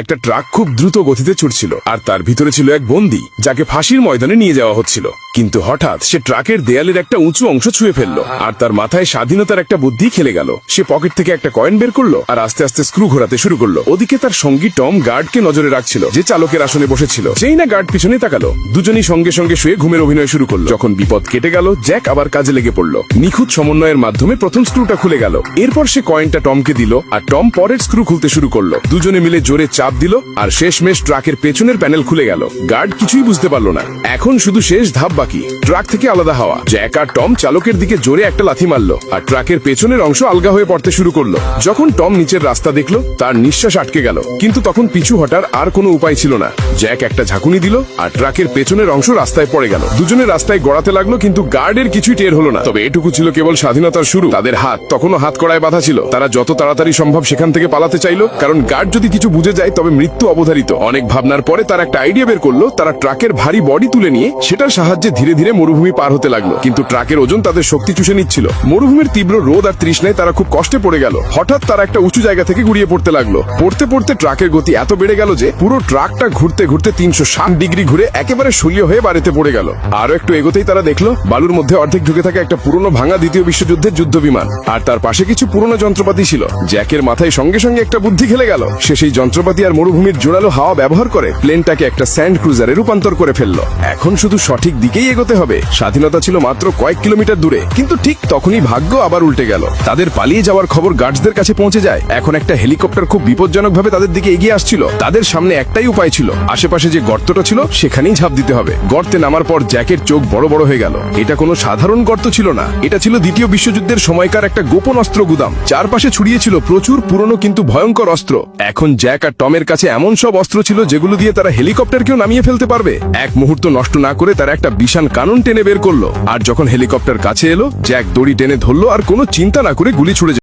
একটা ট্রাক খুব দ্রুত গতিতে ছুটছিল আর তার ভিতরে ছিল এক বন্দী যাকে ফাঁসির ময়দানে নিয়ে যাওয়া হচ্ছিল। কিন্তু হঠাৎ সে ট্রাকের দেয়ালের একটা উঁচু অংশ ছুঁয়ে ফেললো আর তার মাথায় স্বাধীনতার একটা বুদ্ধি খেলে গেল। সে পকেট থেকে একটা কয়েন বের করলো আর আস্তে আস্তে স্ক্রু ঘোরাতে শুরু করলো। ওদিকে তার সঙ্গী টম গার্ডকে নজরে রাখছিল, যে চালকের আসনে বসেছিল। যেই না গার্ড পিছনে তাকালো, দুজনই সঙ্গে সঙ্গে শুয়ে ঘুমের অভিনয় শুরু করলো। যখন বিপদ কেটে গেল, জ্যাক আবার কাজে লেগে পড়লো। নিখুঁত সমন্বয়ের মাধ্যমে প্রথম স্ক্রুটা খুলে গেল। এরপর সে কয়েনটা টমকে দিল আর টম পরের স্ক্রু খুলতে শুরু করলো। দুজনে মিলে জোরে চাপ দিল আর শেষমেশ ট্রাকের পেছনের প্যানেল খুলে গেল। গার্ড কিছুই বুঝতে পারলো না। এখন শুধু শেষ ধাপ বাকি, ট্রাক থেকে আলাদা হওয়া। জ্যাক আর টম চালকের দিকে জোরে একটা লাথি মারলো আর ট্রাকের পেছনের অংশ আলগা হয়ে পড়তে শুরু করলো। যখন টম নিচের রাস্তা দেখলো, তার নিঃশ্বাস আটকে গেল। কিন্তু তখন পিছু হটার আর কোনো উপায় ছিল না। জ্যাক একটা ঝাঁকুনি দিল আর ট্রাকের পেছনের অংশ রাস্তায় পড়ে গেল। দুজনে রাস্তায় গড়াতে লাগলো, কিন্তু গার্ডের কিছুই টের হলো না। তবে এটুকু ছিল কেবল স্বাধীনতার শুরু। তাদের হাত তখনও হাত কড়ায় বাঁধা ছিল। তারা যত তাড়াতাড়ি সম্ভব সেখান থেকে পালাতে চাইলো, কারণ গার্ড যদি কিছু বুঝে যায় তবে মৃত্যু অবধারিত। অনেক ভাবনার পরে তারা একটা আইডিয়া বের করলো। তারা ট্রাকের ভারী বডি তুলে নিয়ে সেটার সাহায্যে ধীরে ধীরে মরুভূমি পার হতে লাগলো। কিন্তু ট্রাকের ওজন তাদের শক্তি চুষে নিচ্ছিল। মরুভূমির তীব্র রোদ আর তৃষ্ণায় তারা খুব কষ্টে পড়ে গেল। হঠাৎ তারা একটা উঁচু জায়গা থেকে গুড়িয়ে পড়তে লাগলো। পড়তে পড়তে ট্রাকের গতি এত বেড়ে গেল যে পুরো ট্রাকটা ঘুরতে ঘুরতে 360 ডিগ্রি ঘুরে একেবারে সলিয়ে হয়ে বাড়িতে পড়ে গেল। আরো একটু এগোতেই তারা দেখলো বালুর মধ্যে অর্ধেক ঢুকে থাকা একটা পুরনো ভাঙা দ্বিতীয় বিশ্বযুদ্ধের যুদ্ধ বিমান, আর তার পাশে কিছু পুরনো যন্ত্রপাতি ছিল। জ্যাকের মাথায় সঙ্গে সঙ্গে একটা বুদ্ধি খেলে গেল। সে সেই যন্ত্রপাতি আর মরুভূমির জোরালো হাওয়া ব্যবহার করে প্লেনটাকে একটা স্যান্ড ক্রুজারে রূপান্তর করে ফেললো। এখন শুধু সঠিক দিকেই এগোতে হবে। স্বাধীনতা ছিল মাত্র কয়েক কিলোমিটার দূরে, কিন্তু ঠিক তখনই ভাগ্য আবার উল্টে গেল। তাদের পালিয়ে যাওয়ার খবর গার্ডসদের কাছে পৌঁছে যায়। এখন একটা হেলিকপ্টার খুব বিপজ্জনকভাবে তাদের দিকে এগিয়ে আসছিল। তাদের সামনে একটাই উপায় ছিল, আশেপাশে যে গর্তটা ছিল সেখানেই ঝাঁপ দিতে হবে। গর্তে নামার পর জ্যাকের চোখ বড় বড় হয়ে গেল। এটা কোনো সাধারণ গর্ত ছিল না, এটা ছিল দ্বিতীয় বিশ্বযুদ্ধের সময়কার একটা গোপন অস্ত্র গুদাম। চারপাশে ছড়িয়ে ছিল প্রচুর পুরনো কিন্তু ভয়ঙ্কর অস্ত্র। এখন জ্যাক আর টমের কাছে এমন সব অস্ত্র ছিল যেগুলো দিয়ে তারা হেলিকপ্টারকেও নামিয়ে ফেলতে পারবে। এক মুহূর্ত নষ্ট না করে তারা একটা বিশাল কানন টেনে বের করলো। আর যখন হেলিকপ্টার কাছে এলো, জ্যাক দড়ি টেনে ধরলো আর কোনো চিন্তা না করে গুলি ছুড়ে